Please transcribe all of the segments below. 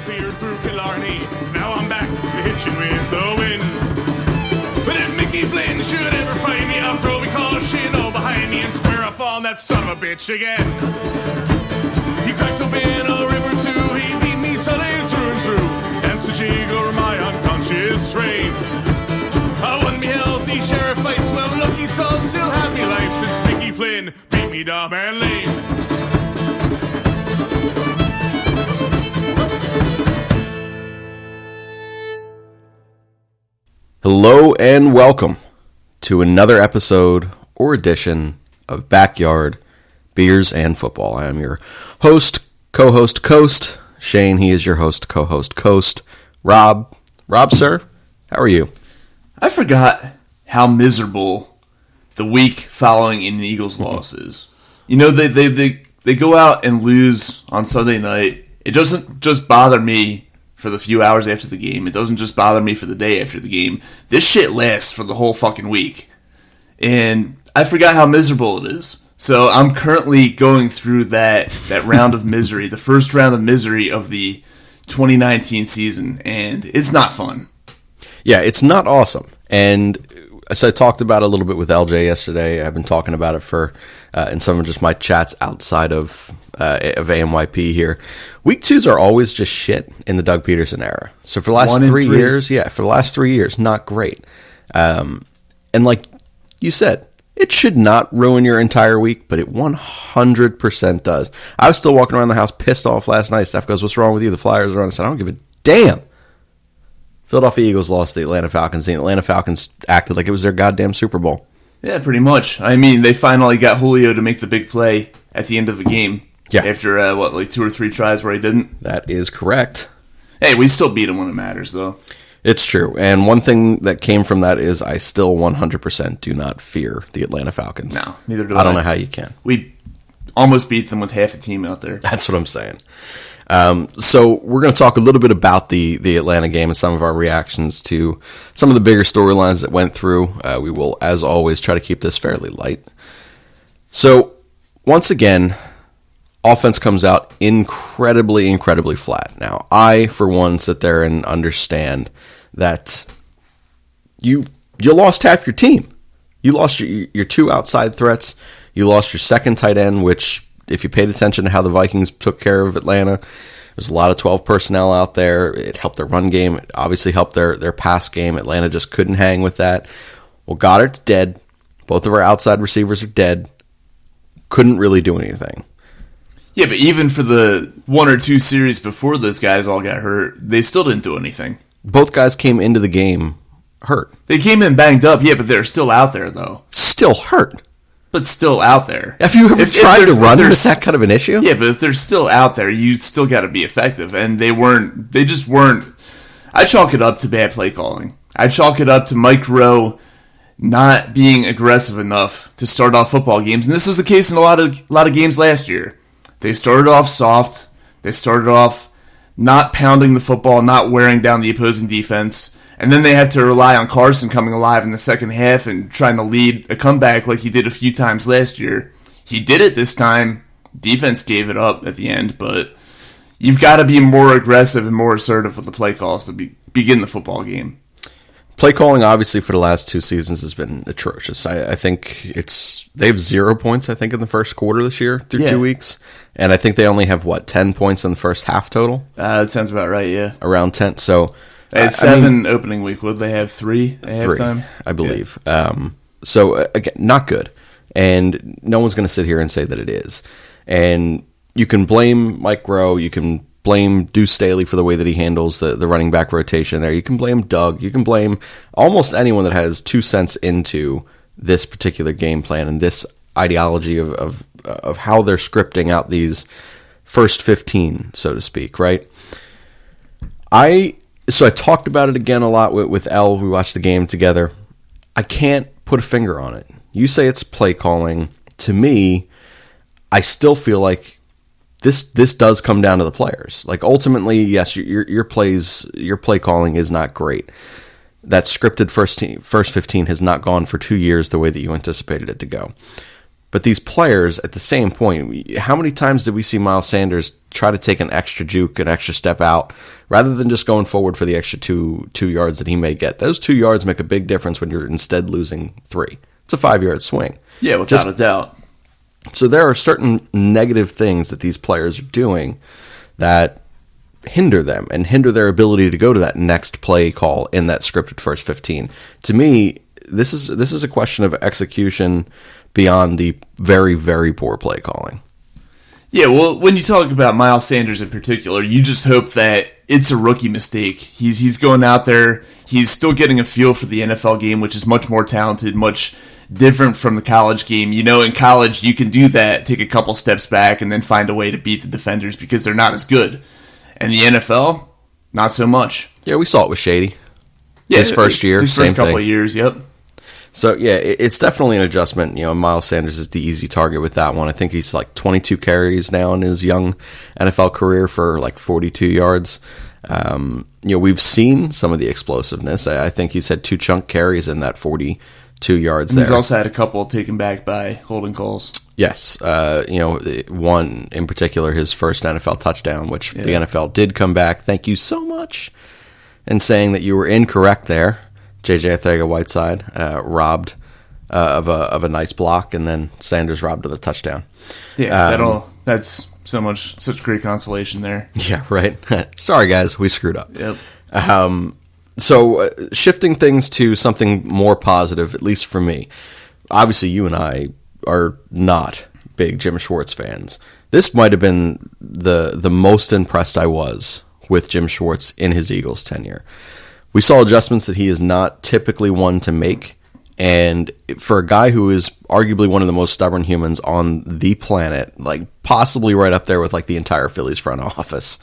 fear through Killarney. Now I'm back to hitching with the wind. But if Mickey Flynn should ever find me, I'll throw me caution all behind me and square off on that son of a bitch again. He cracked open a river too, he beat me Sunday through and through, danced a jig over my unconscious frame. I won me healthy sheriff fights, well lucky son still had me life since Mickey Flynn beat me dumb and lame. Hello and welcome to another episode or edition of Backyard Beers and Football. I am your host, co-host, Coast. Shane, he is your host, co-host, Coast. Rob, sir, how are you? I forgot how miserable the week following an Eagles loss is. You know, they go out and lose on Sunday night. It doesn't just bother me for the few hours after the game. It doesn't just bother me for the day after the game. This shit lasts for the whole fucking week. And I forgot how miserable it is. So I'm currently going through that round of misery, the first round of misery of the 2019 season, and it's not fun. Yeah, it's not awesome. And so I talked about it a little bit with LJ yesterday. I've been talking about it for in some of just my chats outside of AMYP here. Week 2s are always just shit in the Doug Peterson era. So for the last 3 years, not great. And like you said, it should not ruin your entire week, but it 100% does. I was still walking around the house pissed off last night. Steph goes, "What's wrong with you? The Flyers are on." I said, "I don't give a damn." Philadelphia Eagles lost to the Atlanta Falcons. The Atlanta Falcons acted like it was their goddamn Super Bowl. Yeah, pretty much. I mean, they finally got Julio to make the big play at the end of the game. Yeah. After, 2 or 3 tries where he didn't? That is correct. Hey, we still beat him when it matters, though. It's true. And one thing that came from that is I still 100% do not fear the Atlanta Falcons. No, neither do I. I don't know how you can. We almost beat them with half a team out there. That's what I'm saying. So we're going to talk a little bit about the Atlanta game and some of our reactions to some of the bigger storylines that went through. We will, as always, try to keep this fairly light. So, once again, offense comes out incredibly flat. Now, I, for one, sit there and understand that you lost half your team. You lost your 2 outside threats. You lost your second tight end, which, if you paid attention to how the Vikings took care of Atlanta, there's a lot of 12 personnel out there. It helped their run game. It obviously helped their pass game. Atlanta just couldn't hang with that. Well, Goddard's dead. Both of our outside receivers are dead. Couldn't really do anything. Yeah, but even for the 1 or 2 series before those guys all got hurt, they still didn't do anything. Both guys came into the game hurt. They came in banged up, yeah, but they're still out there, though. Still hurt. But still out there. Have you ever tried to run with that kind of an issue? Yeah, but if they're still out there, you still got to be effective. And they just weren't. I chalk it up to bad play calling. I chalk it up to Mike Rowe not being aggressive enough to start off football games. And this was the case in a lot of games last year. They started off soft. They started off not pounding the football, not wearing down the opposing defense. And then they had to rely on Carson coming alive in the second half and trying to lead a comeback like he did a few times last year. He did it this time. Defense gave it up at the end, but you've got to be more aggressive and more assertive with the play calls to begin the football game. Play calling, obviously, for the last 2 seasons has been atrocious. I think they have 0 points, I think, in the first quarter this year through 2 weeks. And I think they only have, 10 points in the first half total? That sounds about right, yeah. Around 10, so... They had 7 opening week. Would they have 3 at halftime? I believe. Yeah. So, again, not good. And no one's going to sit here and say that it is. And you can blame Mike Rowe. You can blame Deuce Staley for the way that he handles the running back rotation there. You can blame Doug. You can blame almost anyone that has 2 cents into this particular game plan and this ideology of how they're scripting out these first 15, so to speak, right? So I talked about it again a lot with Elle. We watched the game together. I can't put a finger on it. You say it's play calling. To me, I still feel like this does come down to the players. Like, ultimately, yes, your play calling is not great. That scripted first 15 has not gone for 2 years the way that you anticipated it to go. But these players, at the same point, how many times did we see Miles Sanders try to take an extra juke, an extra step out, rather than just going forward for the extra two yards that he may get? Those 2 yards make a big difference when you're instead losing 3. It's a 5-yard swing. Yeah, without a doubt. So there are certain negative things that these players are doing that hinder them and hinder their ability to go to that next play call in that scripted first 15. To me, this is a question of execution beyond the very, very poor play calling. Yeah, well, when you talk about Miles Sanders in particular, you just hope that it's a rookie mistake. He's going out there. He's still getting a feel for the NFL game, which is much more talented, much different from the college game. You know, in college, you can do that, take a couple steps back, and then find a way to beat the defenders because they're not as good. And the NFL, not so much. Yeah, we saw it with Shady. Yeah, his first year, his same first couple thing. of years, yep. So, yeah, it's definitely an adjustment. You know, Miles Sanders is the easy target with that one. I think he's like 22 carries now in his young NFL career for like 42 yards. You know, we've seen some of the explosiveness. I think he's had 2 chunk carries in that 42 yards And there. he's also had a couple taken back by holding calls. Yes. You know, one in particular, his first NFL touchdown, which the NFL did come back. Thank you so much. And saying that you were incorrect there. J.J. Arthega-Whiteside robbed of a nice block, and then Sanders robbed of the touchdown. Yeah, that's such great consolation there. Yeah, right. Sorry, guys, we screwed up. Yep. So shifting things to something more positive, at least for me. Obviously, you and I are not big Jim Schwartz fans. This might have been the most impressed I was with Jim Schwartz in his Eagles tenure. We saw adjustments that he is not typically one to make, and for a guy who is arguably one of the most stubborn humans on the planet, like possibly right up there with like the entire Phillies front office,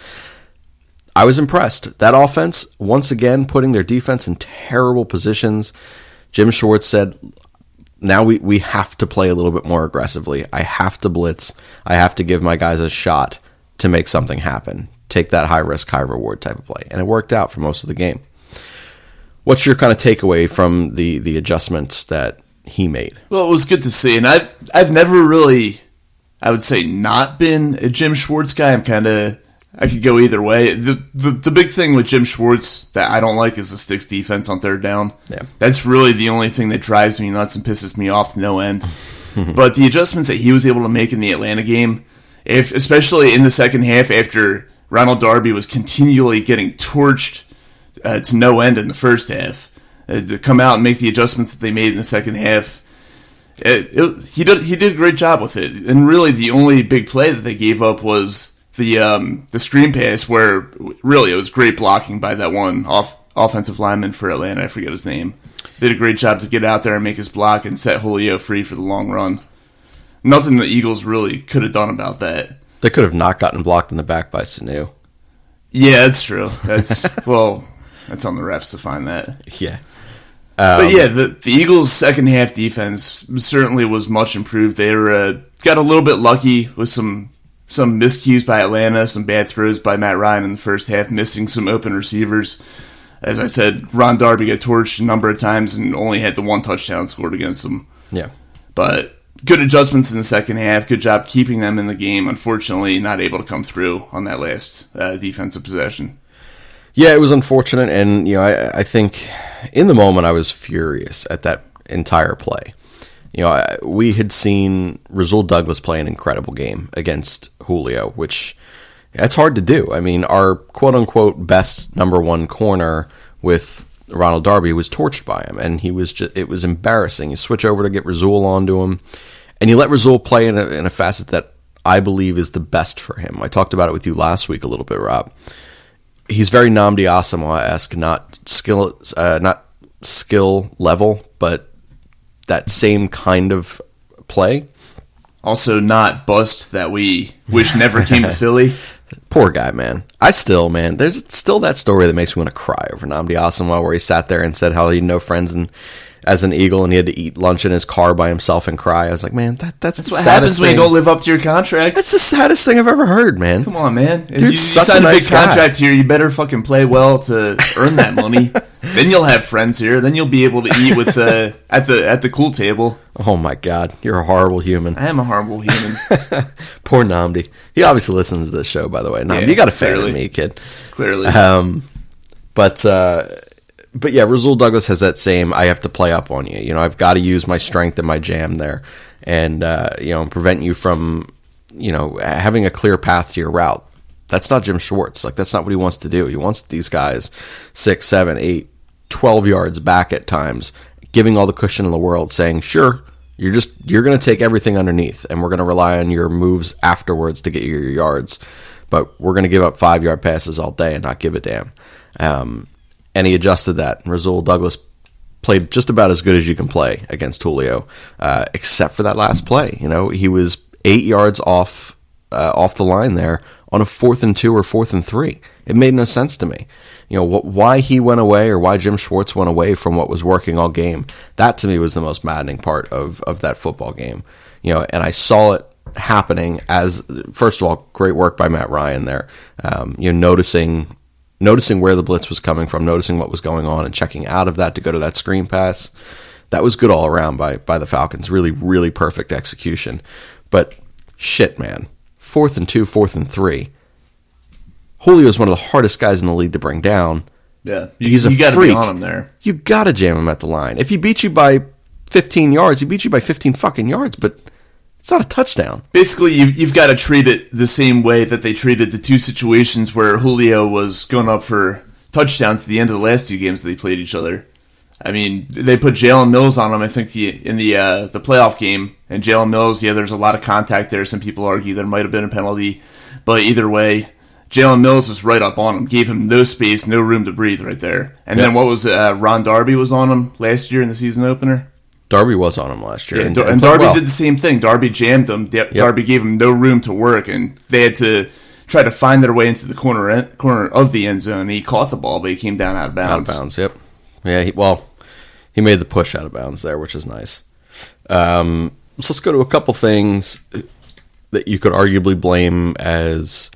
I was impressed. That offense, once again, putting their defense in terrible positions. Jim Schwartz said, now we have to play a little bit more aggressively. I have to blitz. I have to give my guys a shot to make something happen. Take that high risk, high reward type of play. And it worked out for most of the game. What's your kind of takeaway from the adjustments that he made? Well, it was good to see, and I've never really, I would say, not been a Jim Schwartz guy. I could go either way. The big thing with Jim Schwartz that I don't like is the sticks defense on third down. Yeah. That's really the only thing that drives me nuts and pisses me off to no end. But the adjustments that he was able to make in the Atlanta game, especially in the second half after Ronald Darby was continually getting torched to no end in the first half, to come out and make the adjustments that they made in the second half, he did a great job with it. And really, the only big play that they gave up was the screen pass, where really it was great blocking by that one offensive lineman for Atlanta. I forget his name. They did a great job to get out there and make his block and set Julio free for the long run. Nothing the Eagles really could have done about that. They could have not gotten blocked in the back by Sanu. Yeah, that's true. That's that's on the refs to find that. Yeah. But yeah, the Eagles' second half defense certainly was much improved. They got a little bit lucky with some miscues by Atlanta, some bad throws by Matt Ryan in the first half, missing some open receivers. As I said, Ron Darby got torched a number of times and only had the 1 touchdown scored against them. Yeah. But good adjustments in the second half. Good job keeping them in the game. Unfortunately, not able to come through on that last defensive possession. Yeah, it was unfortunate, and you know, I think in the moment I was furious at that entire play. You know, we had seen Rasul Douglas play an incredible game against Julio, which that's hard to do. I mean, our quote-unquote best number one corner with Ronald Darby was torched by him, and it was embarrassing. You switch over to get Rasul onto him, and you let Rasul play in a facet that I believe is the best for him. I talked about it with you last week a little bit, Rob. He's very Nnamdi Asomugha-esque, not skill level, but that same kind of play. Also not bust that we wish never came to Philly. Poor guy, man. There's still that story that makes me want to cry over Nnamdi Asomugha, where he sat there and said how he had no friends as an Eagle, and he had to eat lunch in his car by himself and cry. I was like, man, that's the what saddest happens when thing. you don't live up to your contract. That's the saddest thing I've ever heard, man. Come on, man. If Dude, you such sign a a big nice guy. contract here, you better fucking play well to earn that money. Then you'll have friends here. Then you'll be able to eat with at the cool table. Oh my God, you're a horrible human. I am a horrible human. Poor Namdi. He obviously listens to this show, by the way. Namdi, you got a fan of me, kid. Clearly. But yeah, Rasul Douglas has that same, I have to play up on you. You know, I've got to use my strength and my jam there and, prevent you from, having a clear path to your route. That's not Jim Schwartz. Like, that's not what he wants to do. He wants these guys 6, 7, 8, 12 yards back at times, giving all the cushion in the world, saying, sure, you're going to take everything underneath, and we're going to rely on your moves afterwards to get you your yards. But we're going to give up 5-yard passes all day and not give a damn. And he adjusted that. Rasul Douglas played just about as good as you can play against Julio, except for that last play. He was 8 yards off the line there on a 4th and 2 or 4th and 3. It made no sense to me. Why he went away or why Jim Schwartz went away from what was working all game. That to me was the most maddening part of that football game. And I saw it happening as, first of all, great work by Matt Ryan there. Noticing where the blitz was coming from, noticing what was going on and checking out of that to go to that screen pass. That was good all around by the Falcons. Really, really perfect execution. But shit, man. 4th and 2, 4th and 3. Julio is one of the hardest guys in the league to bring down. Yeah, he's a freak. You got to be on him there. You got to jam him at the line. If he beats you by 15 yards, he beats you by 15 fucking yards, but it's not a touchdown. Basically, you've got to treat it the same way that they treated the two situations where Julio was going up for touchdowns at the end of the last 2 games that they played each other. I mean, they put Jalen Mills on him, I think, in the playoff game. And Jalen Mills, there's a lot of contact there. Some people argue there might have been a penalty. But either way, Jalen Mills was right up on him, gave him no space, no room to breathe right there. And then what was it? Ron Darby was on him last year in the season opener? Darby was on him last year. Yeah, and Darby did the same thing. Darby jammed him. Darby gave him no room to work, and they had to try to find their way into the corner of the end zone. He caught the ball, but he came down out of bounds. Out of bounds, yep. Yeah, he made the push out of bounds there, which is nice. So let's go to a couple things that you could arguably blame as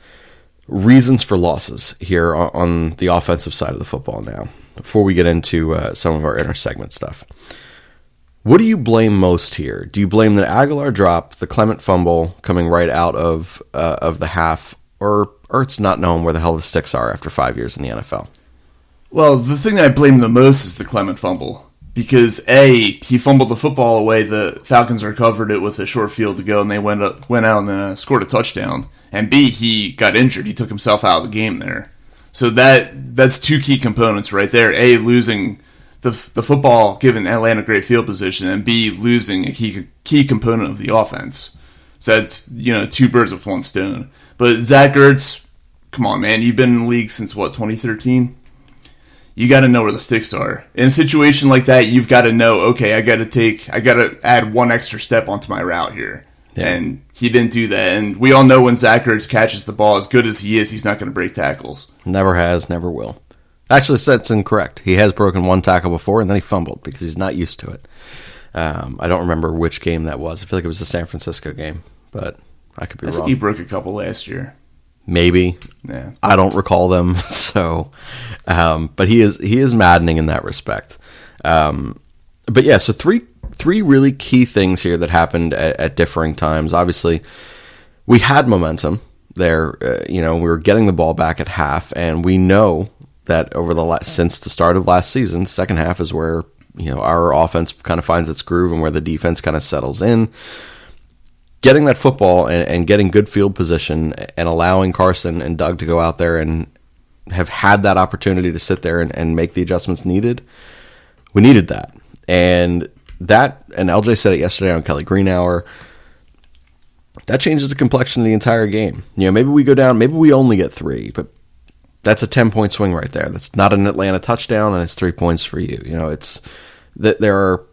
reasons for losses here on the offensive side of the football now, before we get into some of our inter-segment stuff. What do you blame most here? Do you blame the Aguilar drop, the Clement fumble coming right out of the half, or Ertz not knowing where the hell the sticks are after 5 years in the NFL? Well, the thing that I blame the most is the Clement fumble. Because A, he fumbled the football away, the Falcons recovered it with a short field to go, and they went out and scored a touchdown. And B, he got injured. He took himself out of the game there. So that's 2 key components right there. A, losing the football, giving Atlanta great field position, and B, losing a key component of the offense. So that's 2 birds with 1 stone. But Zach Ertz, come on, man, you've been in the league since 2013. You got to know where the sticks are. In a situation like that, you've got to know, okay, I got to add 1 extra step onto my route here. Yeah. And he didn't do that. And we all know when Zach Ertz catches the ball, as good as he is, he's not going to break tackles. Never has, never will. Actually, that's incorrect. He has broken 1 tackle before, and then he fumbled because he's not used to it. I don't remember which game that was. I feel like it was the San Francisco game, but I could be wrong. I think he broke a couple last year. Maybe. Yeah. I don't recall them. So, but he is maddening in that respect. But yeah, so three really key things here that happened at differing times. Obviously, we had momentum there. We were getting the ball back at half, and we know that since the start of last season, second half is where our offense kind of finds its groove and where the defense kind of settles in. Getting that football and getting good field position and allowing Carson and Doug to go out there and have had that opportunity to sit there and make the adjustments needed, we needed that. And LJ said it yesterday on Kelly Green Hour, that changes the complexion of the entire game. Maybe we go down, maybe we only get 3, but that's a 10-point swing right there. That's not an Atlanta touchdown, and it's 3 points for you. It's that there are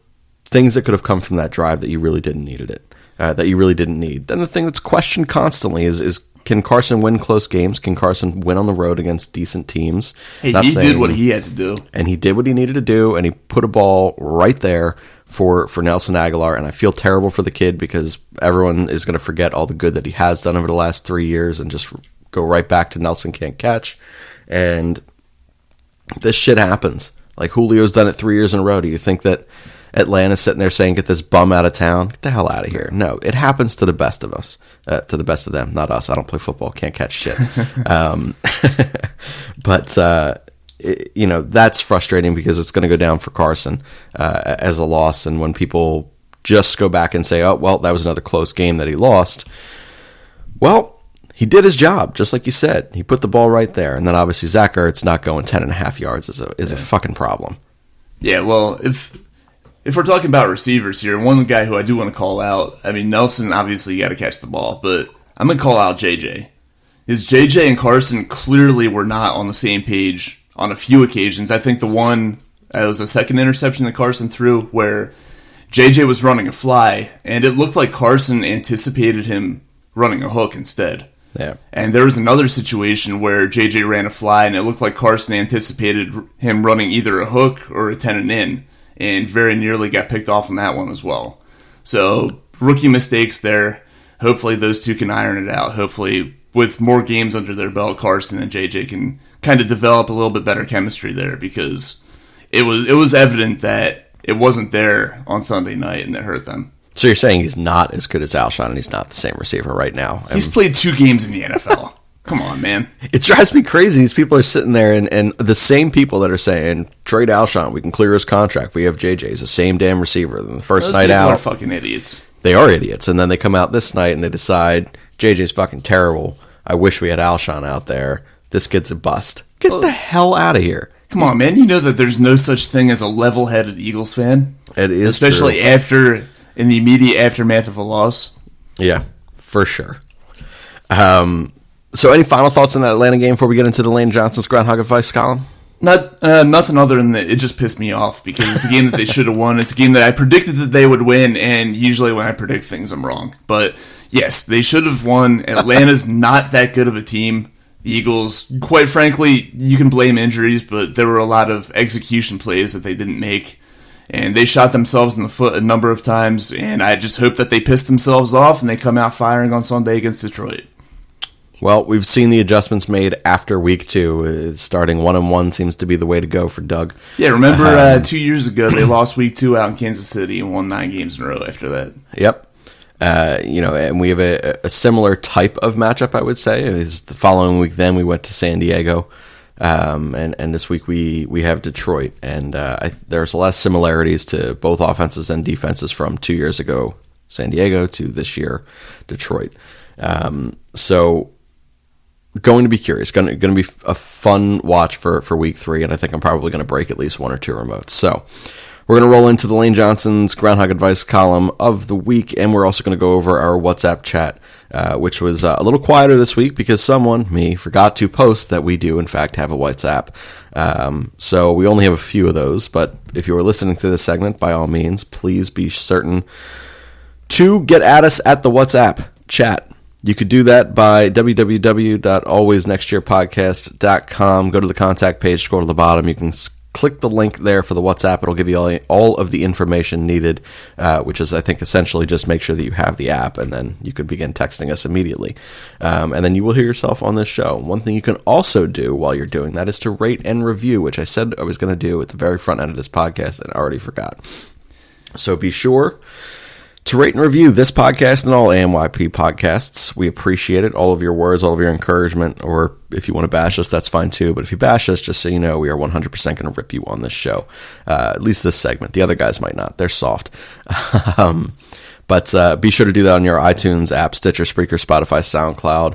things that could have come from that drive that you really didn't need it. That you really didn't need. Then the thing that's questioned constantly is can Carson win close games? Can Carson win on the road against decent teams? He did what he had to do. And he did what he needed to do, and he put a ball right there for Nelson Aguilar, and I feel terrible for the kid because everyone is going to forget all the good that he has done over the last 3 years and just go right back to Nelson can't catch. And this shit happens. Like Julio's done it 3 years in a row. Do you think that... Atlanta's sitting there saying, get this bum out of town. Get the hell out of here. No, it happens to the best of us. To the best of them, not us. I don't play football. Can't catch shit. But that's frustrating because it's going to go down for Carson as a loss. And when people just go back and say, oh, well, that was another close game that he lost. Well, he did his job, just like you said. He put the ball right there. And then obviously Zach Ertz not going 10.5 yards is a fucking problem. Yeah, well, if we're talking about receivers here, one guy who I do want to call out, I mean, Nelson, obviously you got to catch the ball, but I'm going to call out JJ. Because JJ and Carson clearly were not on the same page on a few occasions. I think the one, it was the second interception that Carson threw where JJ was running a fly, and it looked like Carson anticipated him running a hook instead. Yeah. And there was another situation where JJ ran a fly, and it looked like Carson anticipated him running either a hook or a 10 and in, and very nearly got picked off on that one as well. So, rookie mistakes there. Hopefully those two can iron it out. Hopefully, with more games under their belt, Carson and JJ can kind of develop a little bit better chemistry there, because it was evident that it wasn't there on Sunday night, and it hurt them. So you're saying he's not as good as Alshon, and he's not the same receiver right now? He's played 2 games in the NFL. Come on, man. It drives me crazy. These people are sitting there, and the same people that are saying, trade Alshon, we can clear his contract. We have JJ. He's the same damn receiver. Then the first Those night people out. are fucking idiots. They are idiots. And then they come out this night, and they decide, JJ's fucking terrible. I wish we had Alshon out there. This kid's a bust. Get the hell out of here. Come on, man. You know that there's no such thing as a level-headed Eagles fan. It is especially true. in the immediate aftermath of a loss. Yeah, for sure. So any final thoughts on that Atlanta game before we get into the Lane Johnson's Groundhog Advice column? Nothing other than that it just pissed me off because it's a game that they should have won. It's a game that I predicted that they would win, and usually when I predict things, I'm wrong. But yes, they should have won. Atlanta's not that good of a team. The Eagles, quite frankly, you can blame injuries, but there were a lot of execution plays that they didn't make. And they shot themselves in the foot a number of times, and I just hope that they piss themselves off and they come out firing on Sunday against Detroit. Well, we've seen the adjustments made after week 2. Starting 1-1 seems to be the way to go for Doug. Yeah, remember 2 years ago they lost week 2 out in Kansas City and won 9 games in a row after that. Yep. And we have a similar type of matchup, I would say. Is the following week then we went to San Diego. And this week we have Detroit, and there's a lot of similarities to both offenses and defenses from 2 years ago, San Diego, to this year, Detroit. So going to be curious, going to be a fun watch for week 3, and I think I'm probably going to break at least 1 or 2 remotes. So we're going to roll into the Lane Johnson's Groundhog Advice column of the week, and we're also going to go over our WhatsApp chat, which was a little quieter this week because someone, me, forgot to post that we do, in fact, have a WhatsApp. So we only have a few of those, but if you are listening to this segment, by all means, please be certain to get at us at the WhatsApp chat. You could do that by www.alwaysnextyearpodcast.com. Go to the contact page, scroll to the bottom. You can click the link there for the WhatsApp. It'll give you all of the information needed, which is, I think, essentially just make sure that you have the app, and then you can begin texting us immediately. And then you will hear yourself on this show. One thing you can also do while you're doing that is to rate and review, which I said I was going to do at the very front end of this podcast and I already forgot. So be sure to rate and review this podcast and all AMYP podcasts. We appreciate it. All of your words, all of your encouragement, or if you want to bash us, that's fine too. But if you bash us, just so you know, we are 100% going to rip you on this show. At least this segment. The other guys might not. They're soft. But be sure to do that on your iTunes app, Stitcher, Spreaker, Spotify, SoundCloud,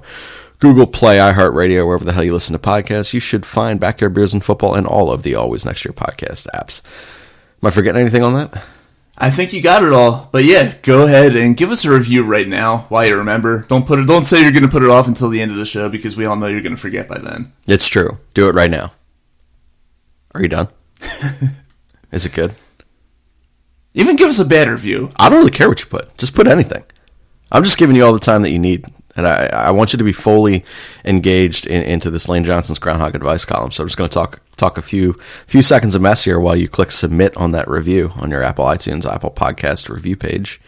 Google Play, iHeartRadio, wherever the hell you listen to podcasts. You should find Backyard Beers and Football in all of the Always Next Year podcast apps. Am I forgetting anything on that? I think you got it all. But yeah, go ahead and give us a review right now while you remember. Don't say you're going to put it off until the end of the show because we all know you're going to forget by then. It's true. Do it right now. Are you done? Is it good? Even give us a bad review. I don't really care what you put. Just put anything. I'm just giving you all the time that you need. And I want you to be fully engaged into this Lane Johnson's Groundhog Advice column. So I'm just going to talk a few seconds of mess here while you click submit on that review on your Apple iTunes, Apple Podcast review page.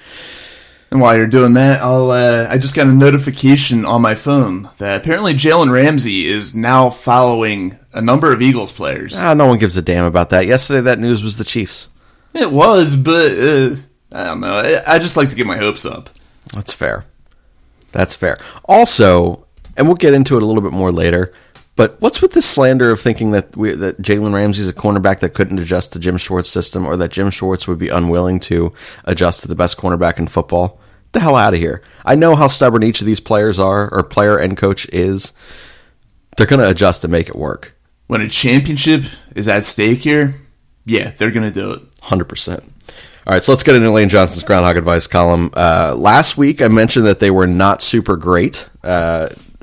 And while you're doing that, I just got a notification on my phone that apparently Jalen Ramsey is now following a number of Eagles players. No one gives a damn about that. Yesterday, that news was the Chiefs. It was, but I don't know. I just like to get my hopes up. That's fair. That's fair. Also, and we'll get into it a little bit more later, but what's with this slander of thinking that that Jalen Ramsey's a cornerback that couldn't adjust to Jim Schwartz's system, or that Jim Schwartz would be unwilling to adjust to the best cornerback in football? Get the hell out of here. I know how stubborn each of these players are, or player and coach is. They're going to adjust to make it work. When a championship is at stake here, yeah, they're going to do it. 100%. All right, so let's get into Lane Johnson's Groundhog Advice column. Last week, I mentioned that they were not super great.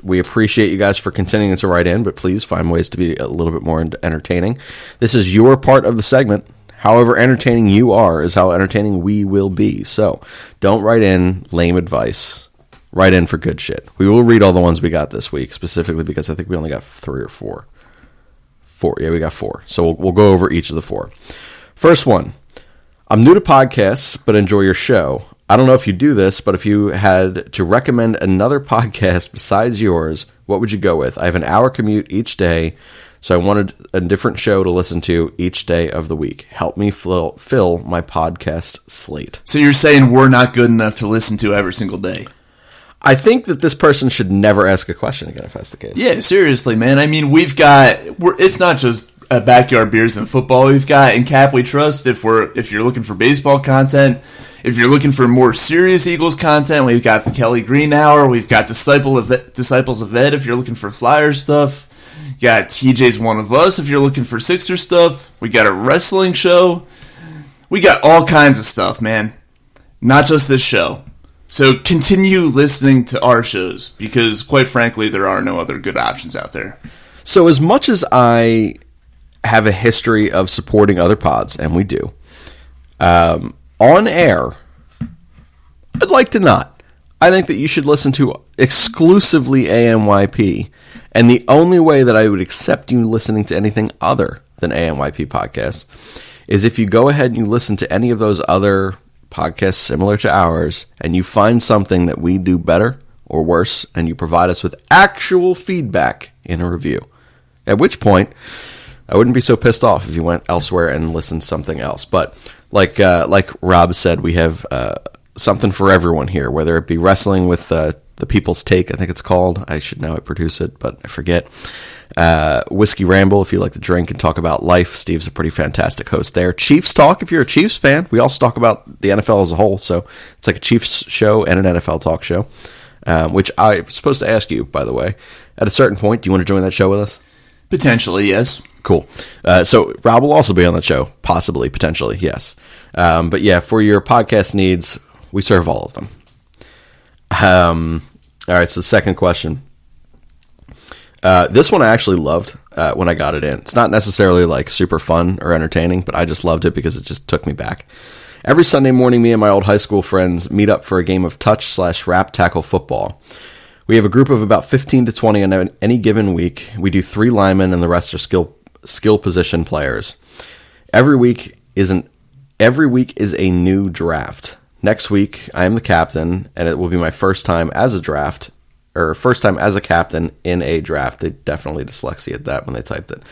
We appreciate you guys for continuing to write in, but please find ways to be a little bit more entertaining. This is your part of the segment. However entertaining you are is how entertaining we will be. So don't write in lame advice. Write in for good shit. We will read all the ones we got this week, specifically because I think we only got 3 or 4. 4. Yeah, we got 4. So we'll go over each of the 4. First one. I'm new to podcasts, but enjoy your show. I don't know if you do this, but if you had to recommend another podcast besides yours, what would you go with? I have an hour commute each day, so I wanted a different show to listen to each day of the week. Help me fill my podcast slate. So you're saying we're not good enough to listen to every single day? I think that this person should never ask a question again if that's the case. Yeah, seriously, man. I mean, it's not just backyard beers and football. We've got In Cap We Trust if you're looking for baseball content. If you're looking for more serious Eagles content, we've got the Kelly Green Hour. We've got Disciples of Ed if you're looking for Flyer stuff. You got TJ's One of Us if you're looking for Sixer stuff. We got a wrestling show. We got all kinds of stuff, man. Not just this show. So continue listening to our shows because, quite frankly, there are no other good options out there. So as much as I have a history of supporting other pods, and we do, on air, I'd like to not. I think that you should listen to exclusively AMYP, and the only way that I would accept you listening to anything other than AMYP podcasts is if you go ahead and you listen to any of those other podcasts similar to ours, and you find something that we do better or worse, and you provide us with actual feedback in a review. At which point, I wouldn't be so pissed off if you went elsewhere and listened to something else. But like Rob said, we have something for everyone here, whether it be wrestling with the People's Take, I think it's called. I should know I produce it, but I forget. Whiskey Ramble, if you like to drink and talk about life. Steve's a pretty fantastic host there. Chiefs Talk, if you're a Chiefs fan. We also talk about the NFL as a whole, so it's like a Chiefs show and an NFL talk show, which I'm supposed to ask you, by the way. At a certain point, do you want to join that show with us? Potentially, yes. Cool. So Rob will also be on the show, possibly, potentially, yes. But yeah, for your podcast needs, we serve all of them. All right, so the second question. This one I actually loved when I got it in. It's not necessarily like super fun or entertaining, but I just loved it because it just took me back. Every Sunday morning, me and my old high school friends meet up for a game of touch/wrap tackle football. We have a group of about 15 to 20 on any given week. We do 3 linemen, and the rest are skill position players. Every week is a new draft. Next week, I am the captain, and it will be my first time as a captain in a draft. They definitely dyslexia at that when they typed it.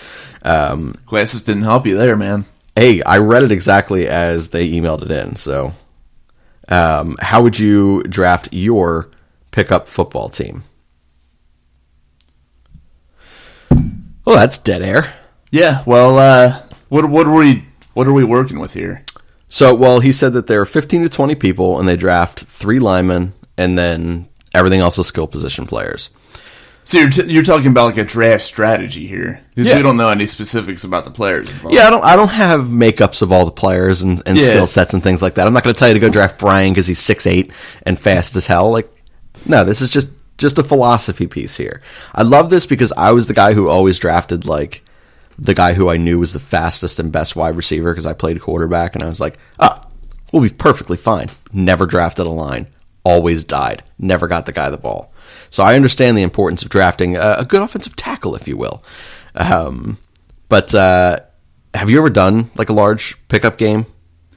Glasses didn't help you there, man. Hey, I read it exactly as they emailed it in. So, how would you draft your pickup football team? Well, that's dead air. Yeah. Well, what are we working with here? So, well, he said that there are 15 to 20 people, and they draft 3 linemen, and then everything else is skill position players. So you're talking about like a draft strategy here, because we don't know any specifics about the players involved. Yeah, I don't have makeups of all the players and skill sets and things like that. I'm not going to tell you to go draft Brian because he's 6'8" and fast as hell. Like, no, this is just a philosophy piece here. I love this because I was the guy who always drafted like the guy who I knew was the fastest and best wide receiver because I played quarterback, and I was like, we'll be perfectly fine. Never drafted a line. Always died. Never got the guy the ball. So I understand the importance of drafting a good offensive tackle, if you will. But have you ever done like a large pickup game,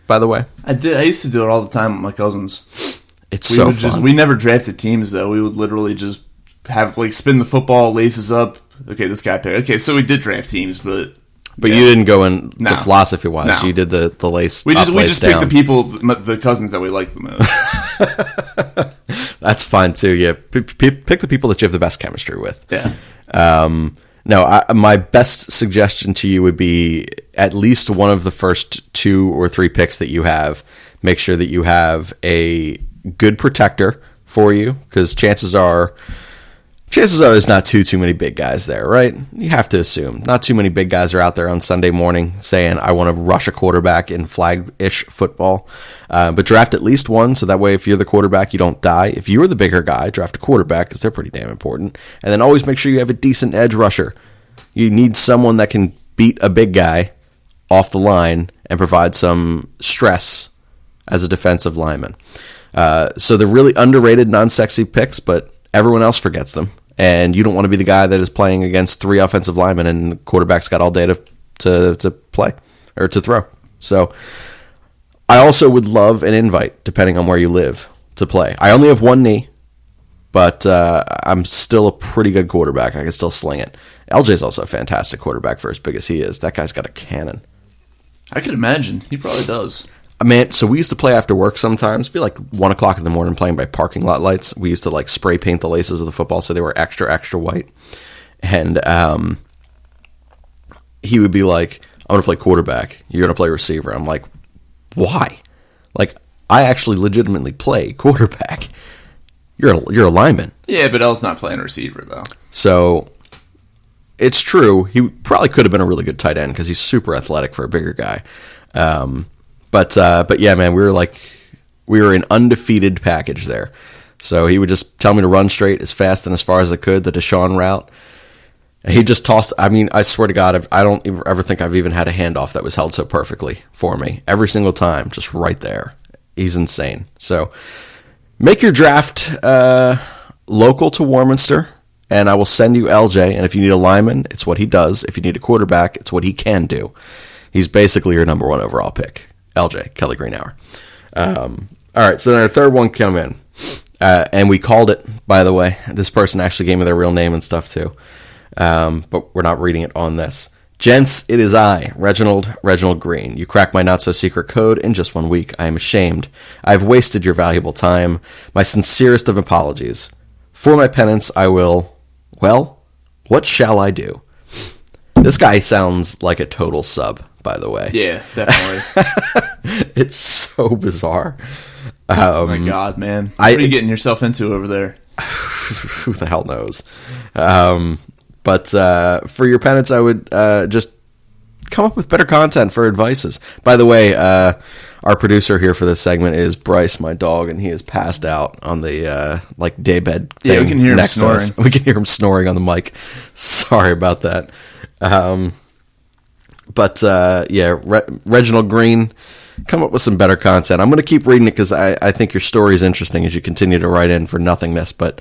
by the way? I did. I used to do it all the time with my cousins. It's so fun. We never drafted teams, though. We would literally just have, like, spin the football, laces up. Okay, this guy picked. Okay, so we did draft teams, but But you didn't go in No. philosophy wise. No. You did the lace. We just lace picked down. the people, the cousins that we like the most. That's fine too. Yeah, pick the people that you have the best chemistry with. Yeah. No, my best suggestion to you would be at least one of the first 2 or 3 picks that you have. Make sure that you have a good protector for you, because chances are there's not too many big guys there, right? You have to assume not too many big guys are out there on Sunday morning saying, I want to rush a quarterback in flag-ish football. But draft at least one, so that way if you're the quarterback, you don't die. If you're the bigger guy, draft a quarterback, because they're pretty damn important. And then always make sure you have a decent edge rusher. You need someone that can beat a big guy off the line and provide some stress as a defensive lineman. So they're really underrated, non-sexy picks, but everyone else forgets them. And you don't want to be the guy that is playing against 3 offensive linemen and the quarterback's got all day to play or to throw. So I also would love an invite, depending on where you live, to play. I only have 1 knee, but I'm still a pretty good quarterback. I can still sling it. LJ's also a fantastic quarterback for as big as he is. That guy's got a cannon. I could imagine. He probably does. Man, so we used to play after work sometimes. It'd be like 1 o'clock in the morning playing by parking lot lights. We used to like spray paint the laces of the football so they were extra, extra white. And he would be like, I'm going to play quarterback. You're going to play receiver. I'm like, why? Like, I actually legitimately play quarterback. You're a lineman. Yeah, but L's not playing receiver, though. So it's true. He probably could have been a really good tight end because he's super athletic for a bigger guy. But yeah, man, we were an undefeated package there. So he would just tell me to run straight as fast and as far as I could, the Deshaun route. And he just tossed. I mean, I swear to God, I don't ever think I've even had a handoff that was held so perfectly for me. Every single time, just right there. He's insane. So make your draft local to Warminster, and I will send you LJ. And if you need a lineman, it's what he does. If you need a quarterback, it's what he can do. He's basically your number 1 overall pick. LJ, Kelly Greenhour. All right, so then our third one come in. And we called it, by the way. This person actually gave me their real name and stuff, too. But we're not reading it on this. Gents, it is I, Reginald Green. You cracked my not-so-secret code in just 1 week. I am ashamed. I have wasted your valuable time. My sincerest of apologies. For my penance, I will... Well, what shall I do? This guy sounds like a total sub, by the way. Yeah, definitely. It's so bizarre. Oh my God, man. What are you getting yourself into over there? Who the hell knows? But for your penance, I would just come up with better content for advices. By the way, our producer here for this segment is Bryce, my dog, and he is passed out on the daybed thing. Yeah, we can hear him snoring. We can hear him snoring on the mic. Sorry about that. Reginald Green, come up with some better content. I'm going to keep reading it because I think your story is interesting as you continue to write in for nothingness. But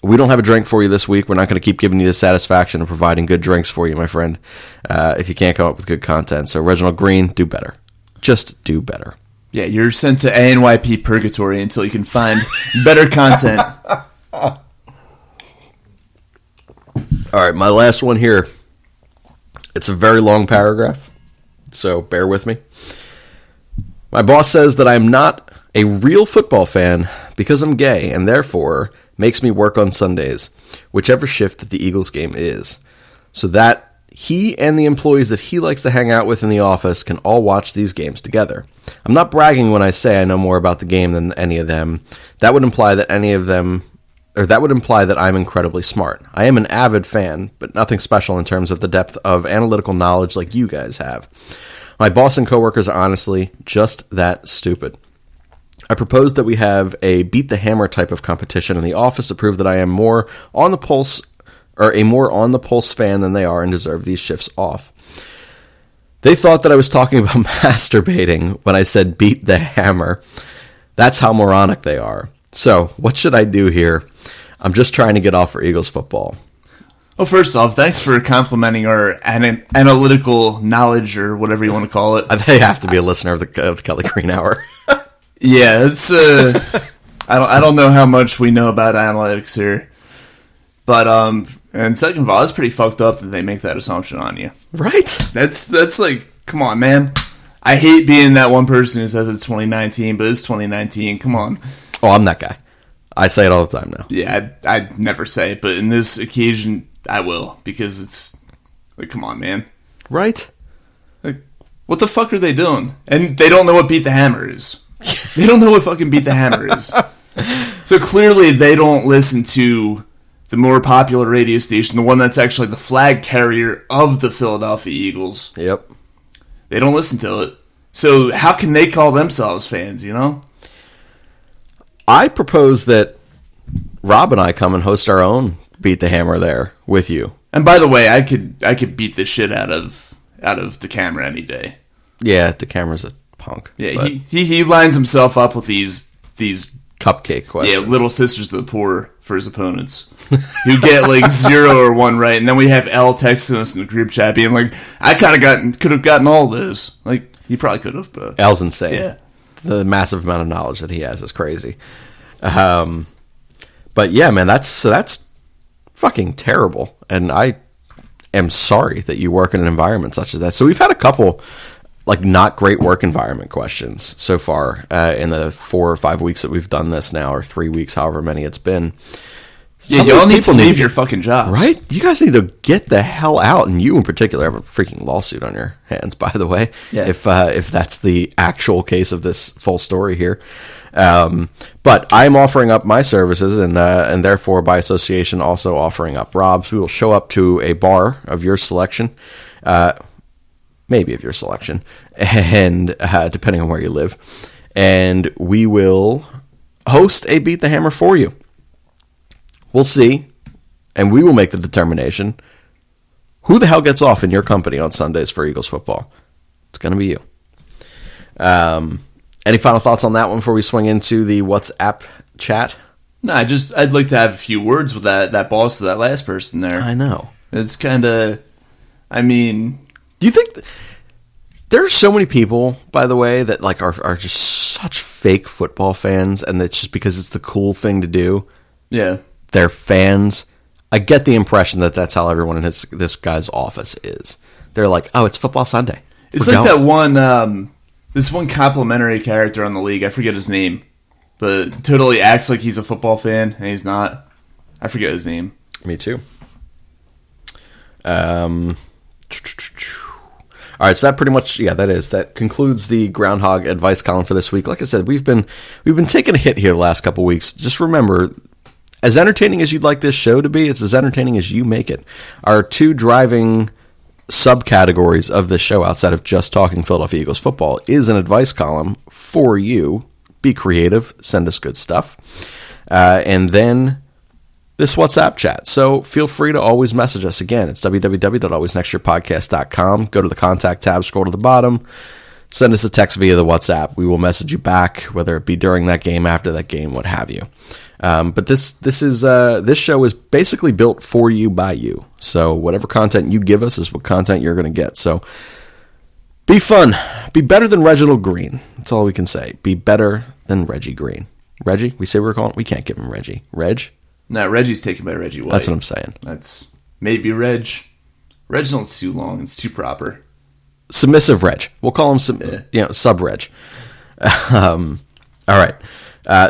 we don't have a drink for you this week. We're not going to keep giving you the satisfaction of providing good drinks for you, my friend, if you can't come up with good content. So, Reginald Green, do better. Just do better. Yeah, you're sent to ANYP purgatory until you can find better content. All right, my last one here. It's a very long paragraph, so bear with me. My boss says that I'm not a real football fan because I'm gay and therefore makes me work on Sundays, whichever shift that the Eagles game is, so that he and the employees that he likes to hang out with in the office can all watch these games together. I'm not bragging when I say I know more about the game than any of them. That would imply that I'm incredibly smart. I am an avid fan, but nothing special in terms of the depth of analytical knowledge like you guys have. My boss and coworkers are honestly just that stupid. I propose that we have a beat the hammer type of competition in the office to prove that I am more on the pulse, or a more on the pulse fan than they are, and deserve these shifts off. They thought that I was talking about masturbating when I said beat the hammer. That's how moronic they are. So, what should I do here? I'm just trying to get off for Eagles football. Well, first off, thanks for complimenting our analytical knowledge, or whatever you want to call it. They have to be a listener of the Kelly Green Hour. Yeah, it's I don't know how much we know about analytics here, but And second of all, it's pretty fucked up that they make that assumption on you. Right? That's like, come on, man. I hate being that one person who says it's 2019, but it's 2019. Come on. Oh, I'm that guy. I say it all the time now. Yeah, I'd never say it, but in this occasion, I will, because it's like, come on, man. Right? Like, what the fuck are they doing? And they don't know what Beat the Hammer is. They don't know what fucking Beat the Hammer is. So clearly they don't listen to the more popular radio station, the one that's actually the flag carrier of the Philadelphia Eagles. Yep. They don't listen to it. So how can they call themselves fans, you know? I propose that Rob and I come and host our own Beat the Hammer there with you. And by the way, I could beat the shit out of the camera any day. Yeah, the camera's a punk. Yeah, he lines himself up with these cupcake questions. Yeah, little sisters of the poor for his opponents who get like 0 or 1 right, and then we have L texting us in the group chat being like, "I kind of could have gotten all this." Like he probably could have, but L's insane. Yeah, the massive amount of knowledge that he has is crazy. But yeah, man, that's fucking terrible, and I am sorry that you work in an environment such as that. So we've had a couple like not great work environment questions so far in the 4 or 5 weeks that we've done this now, or 3 weeks, however many it's been. Yeah, y'all need to leave your fucking jobs. Right? You guys need to get the hell out, and you in particular have a freaking lawsuit on your hands, by the way, yeah. if that's the actual case of this full story here. But I'm offering up my services, and therefore, by association, also offering up Rob's. We will show up to a bar of your selection, maybe of your selection, and depending on where you live, and we will host a Beat the Hammer for you. We'll see, and we will make the determination who the hell gets off in your company on Sundays for Eagles football. It's going to be you. Any final thoughts on that one before we swing into the WhatsApp chat? No, I'd like to have a few words with that boss of that last person there. I know. It's kind of, I mean... Do you think... There are so many people, by the way, that like are just such fake football fans, and it's just because it's the cool thing to do. Yeah. They're fans. I get the impression that that's how everyone in this guy's office is. They're like, oh, it's football Sunday. It's like that one, this one complimentary character on the league. I forget his name, but totally acts like he's a football fan, and he's not. I forget his name. Me too. All right, so that pretty much, that concludes the Groundhog advice column for this week. Like I said, we've been taking a hit here the last couple weeks. Just remember, as entertaining as you'd like this show to be, it's as entertaining as you make it. Our 2 driving subcategories of this show, outside of just talking Philadelphia Eagles football, is an advice column for you. Be creative, send us good stuff, and then this WhatsApp chat. So feel free to always message us. Again, it's www.alwaysnextyearpodcast.com. Go to the contact tab, scroll to the bottom, send us a text via the WhatsApp. We will message you back, whether it be during that game, after that game, what have you. But this show is basically built for you by you. So whatever content you give us is what content you're going to get. So be fun. Be better than Reginald Green. That's all we can say. Be better than Reggie Green. Reggie? We say we're calling? We can't give him Reggie. Reg? No, Reggie's taken by Reggie White. That's what I'm saying. That's maybe Reg. Reginald's too long. It's too proper. Submissive Reg. We'll call him sub-Reg. All right.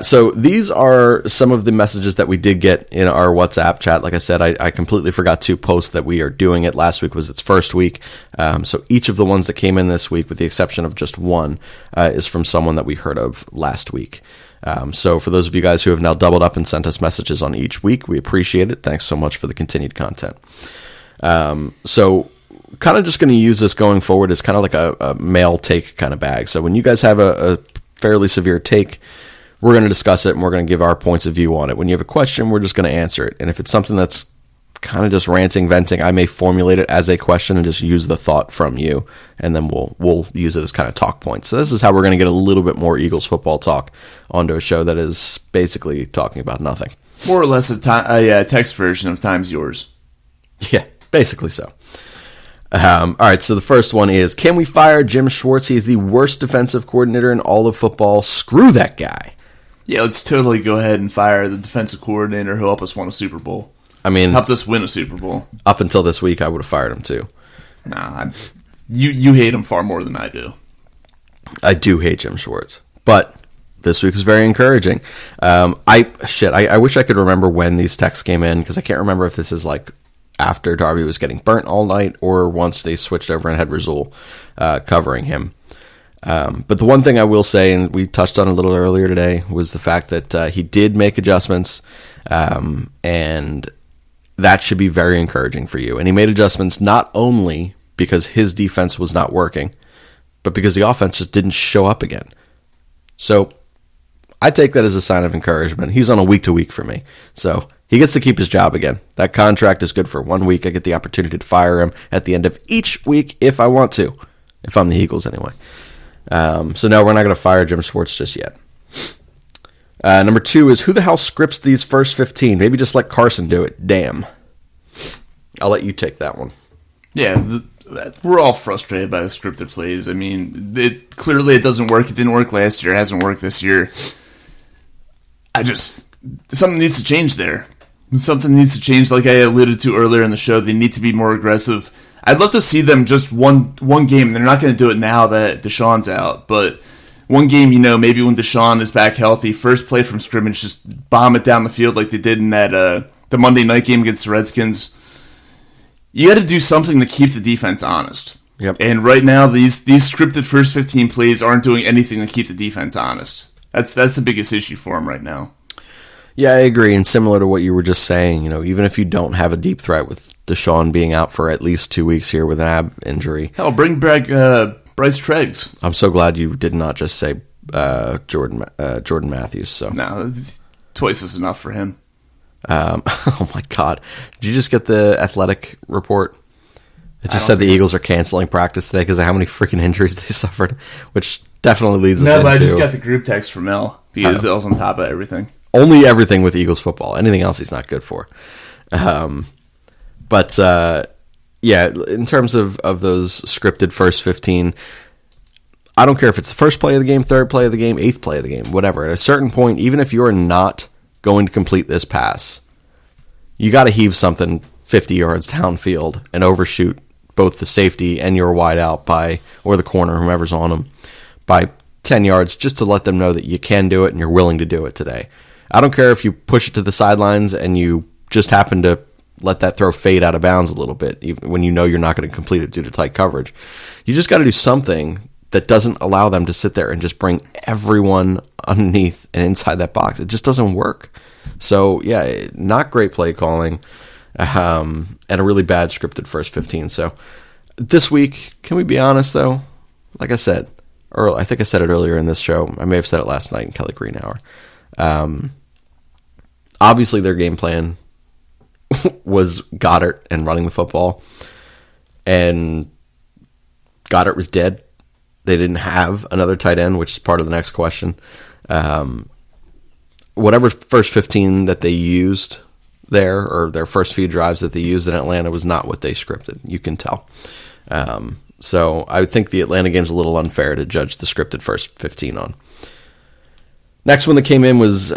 So these are some of the messages that we did get in our WhatsApp chat. Like I said, I completely forgot to post that we are doing it. Last week was its first week. So each of the ones that came in this week, with the exception of just one, is from someone that we heard of last week. So for those of you guys who have now doubled up and sent us messages on each week, we appreciate it. Thanks so much for the continued content. So kind of just going to use this going forward as kind of like a mail take kind of bag. So when you guys have a fairly severe take, we're going to discuss it and we're going to give our points of view on it. When you have a question, we're just going to answer it. And if it's something that's kind of just ranting, venting, I may formulate it as a question and just use the thought from you, and then we'll use it as kind of talk points. So this is how we're going to get a little bit more Eagles football talk onto a show that is basically talking about nothing. More or less a text version of Time's Yours. Yeah, basically so. All right, so the first one is, can we fire Jim Schwartz? He's the worst defensive coordinator in all of football. Screw that guy. Yeah, let's totally go ahead and fire the defensive coordinator who helped us win a Super Bowl. I mean, helped us win a Super Bowl. Up until this week, I would have fired him too. Nah, you hate him far more than I do. I do hate Jim Schwartz, but this week was very encouraging. I wish I could remember when these texts came in, because I can't remember if this is like after Darby was getting burnt all night or once they switched over and had Rasul covering him. But the one thing I will say, and we touched on a little earlier today, was the fact that he did make adjustments, and that should be very encouraging for you. And he made adjustments not only because his defense was not working, but because the offense just didn't show up again. So I take that as a sign of encouragement. He's on a week-to-week for me. So he gets to keep his job again. That contract is good for 1 week. I get the opportunity to fire him at the end of each week if I want to, if I'm the Eagles anyway. So no, we're not going to fire Jim Schwartz just yet. Number 2 is, who the hell scripts these first 15? Maybe just let Carson do it. Damn. I'll let you take that one. Yeah, we're all frustrated by the scripted plays. I mean, clearly it doesn't work. It didn't work last year. It hasn't worked this year. Something needs to change there. Something needs to change, like I alluded to earlier in the show. They need to be more aggressive. I'd love to see them just one game. They're not going to do it now that Deshaun's out, but one game, maybe when Deshaun is back healthy, first play from scrimmage, just bomb it down the field like they did in that the Monday night game against the Redskins. You got to do something to keep the defense honest. Yep. And right now, these scripted first 15 plays aren't doing anything to keep the defense honest. That's the biggest issue for them right now. Yeah, I agree. And similar to what you were just saying, even if you don't have a deep threat with Deshaun being out for at least 2 weeks here with an ab injury. Hell, bring back Bryce Treggs. I'm so glad you did not just say Jordan Matthews. So no, twice is enough for him. Oh my God! Did you just get the Athletic report? It just said the Eagles are canceling practice today because of how many freaking injuries they suffered, which definitely leads us into... No, but I just got the group text from Mel because L's on top of everything. Only everything with Eagles football. Anything else he's not good for. But in terms of those scripted first 15, I don't care if it's the first play of the game, third play of the game, eighth play of the game, whatever. At a certain point, even if you're not going to complete this pass, you got to heave something 50 yards downfield and overshoot both the safety and your wide out or the corner, whomever's on them, by 10 yards, just to let them know that you can do it and you're willing to do it today. I don't care if you push it to the sidelines and you just happen to let that throw fade out of bounds a little bit, even when you know you're not going to complete it due to tight coverage. You just got to do something that doesn't allow them to sit there and just bring everyone underneath and inside that box. It just doesn't work. So, yeah, not great play calling, and a really bad scripted first 15. So, this week, can we be honest, though? Like I said, I think I said it earlier in this show. I may have said it last night in Kelly Green Hour. Obviously, their game plan was Goddard and running the football, and Goddard was dead. They didn't have another tight end, which is part of the next question. Whatever first 15 that they used there, or their first few drives that they used in Atlanta, was not what they scripted. You can tell. So I think the Atlanta game's a little unfair to judge the scripted first 15 on. Next one that came in was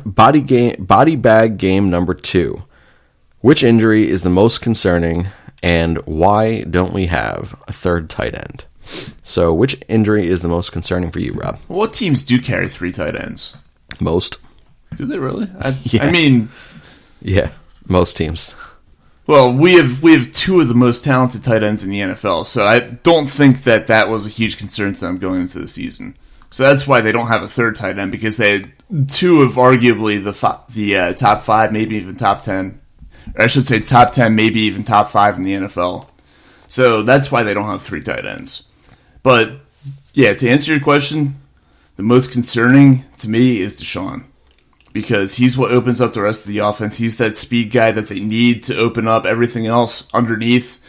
body bag game number 2. Which injury is the most concerning, and why don't we have a third tight end? So, which injury is the most concerning for you, Rob? What teams do carry 3 tight ends? Most. Do they really? Yeah. I mean... Yeah, most teams. Well, we have 2 of the most talented tight ends in the NFL, so I don't think that was a huge concern to them going into the season. So that's why they don't have a third tight end, because they had 2 of arguably the top 5, maybe even top 10. Or I should say top 10, maybe even top 5 in the NFL. So that's why they don't have 3 tight ends. But, yeah, to answer your question, the most concerning to me is Deshaun. Because he's what opens up the rest of the offense. He's that speed guy that they need to open up everything else underneath.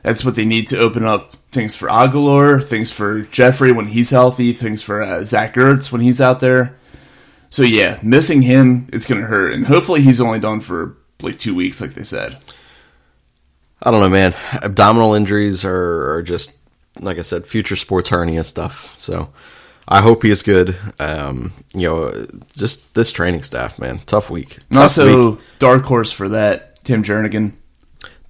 That's what they need to open up things for Aguilar, things for Jeffrey when he's healthy, things for Zach Ertz when he's out there. So, yeah, missing him, it's going to hurt. And hopefully he's only done for like 2 weeks, like they said. I don't know, man. Abdominal injuries are just, like I said, future sports hernia stuff. So I hope he is good. Just this training staff, man. Tough week. And also, dark horse for that Tim Jernigan.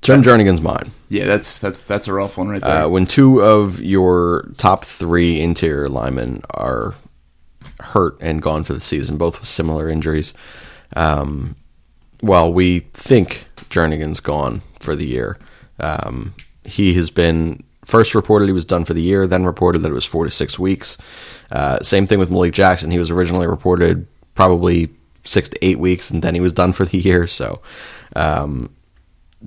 Tim Jernigan's mine. Yeah, that's a rough one right there. When two of your top three interior linemen are hurt and gone for the season, both with similar injuries, we think Jernigan's gone for the year. He has been first reported he was done for the year, then reported that it was 4 to 6 weeks. Same thing with Malik Jackson. He was originally reported probably 6 to 8 weeks, and then he was done for the year. So,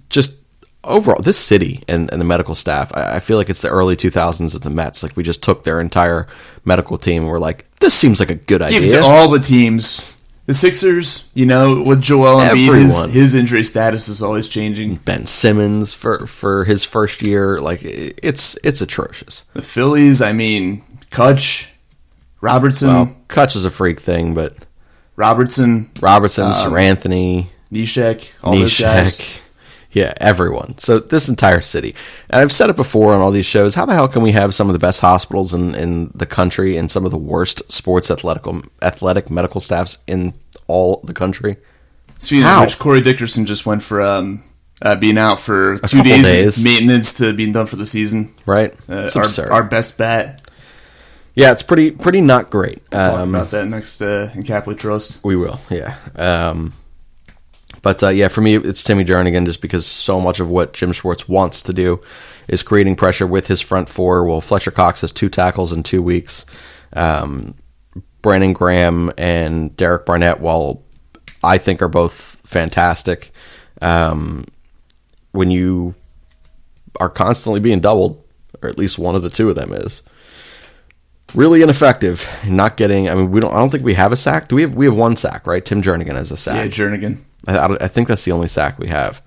just overall, this city and the medical staff, I feel like it's the early 2000s of the Mets. Like, we just took their entire medical team and we're like, this seems like a good idea. Give it to all the teams. The Sixers, with Joel Embiid, his injury status is always changing. Ben Simmons for his first year, like, it's atrocious. The Phillies, Kutch, Robertson. Well, Kutch is a freak thing, but Robertson, Sir Anthony, Neshek, all those guys. Yeah, everyone. So this entire city. And I've said it before on all these shows, how the hell can we have some of the best hospitals in the country and some of the worst sports athletic medical staffs in all the country? Speaking of which, Corey Dickerson just went for being out for 2 days maintenance to being done for the season. Right. It's absurd. Our best bet. Yeah, it's pretty not great. We'll talk about that next in Cap Trust. We will, yeah. But for me, it's Timmy Jernigan, just because so much of what Jim Schwartz wants to do is creating pressure with his front four. Well, Fletcher Cox has 2 tackles in 2 weeks. Brandon Graham and Derek Barnett, while I think are both fantastic, when you are constantly being doubled, or at least one of the two of them is, really ineffective. Not getting. I don't think we have a sack. Do we have? We have 1 sack, right? Tim Jernigan has a sack. Yeah, Jernigan. I think that's the only sack we have.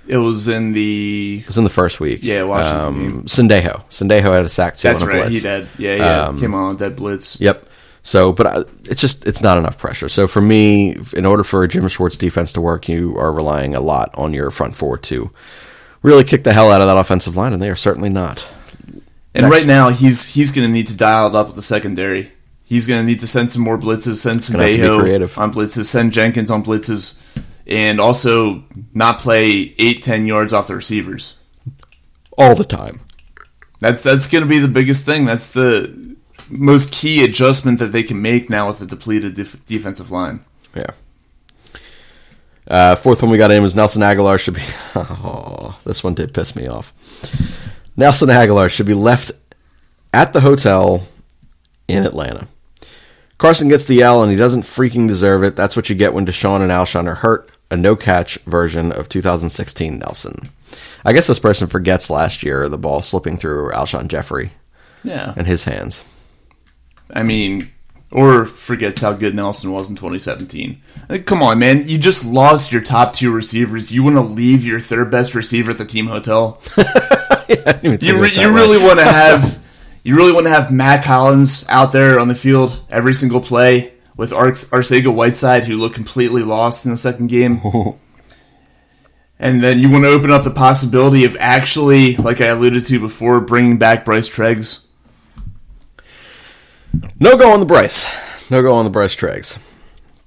It was in the first week. Yeah, Washington. Sendejo had a sack too. That's on a right. blitz. He did. Yeah, came on with that blitz. Yep. So, but it's not enough pressure. So for me, in order for a Jim Schwartz defense to work, you are relying a lot on your front four to really kick the hell out of that offensive line, and they are certainly not. And right now, he's going to need to dial it up with the secondary. He's going to need to send some more blitzes, send Sendejo on blitzes, send Jenkins on blitzes, and also not play 8-10 yards off the receivers all the time. That's going to be the biggest thing. That's the most key adjustment that they can make now with the depleted defensive line. Yeah. Fourth one we got in was Nelson Aguilar should be... Oh, this one did piss me off. Nelson Aguilar should be left at the hotel in Atlanta. Carson gets the L, and he doesn't freaking deserve it. That's what you get when Deshaun and Alshon are hurt. A no-catch version of 2016 Nelson. I guess this person forgets last year the ball slipping through Alshon Jeffrey and his hands. Or forgets how good Nelson was in 2017. Come on, man. You just lost your top 2 receivers. You want to leave your third best receiver at the team hotel? You really want to have Matt Collins out there on the field every single play with Arcega-Whiteside, who looked completely lost in the second game. And then you want to open up the possibility of actually, like I alluded to before, bringing back Bryce Treggs. No go on the Bryce. No go on the Bryce Treggs.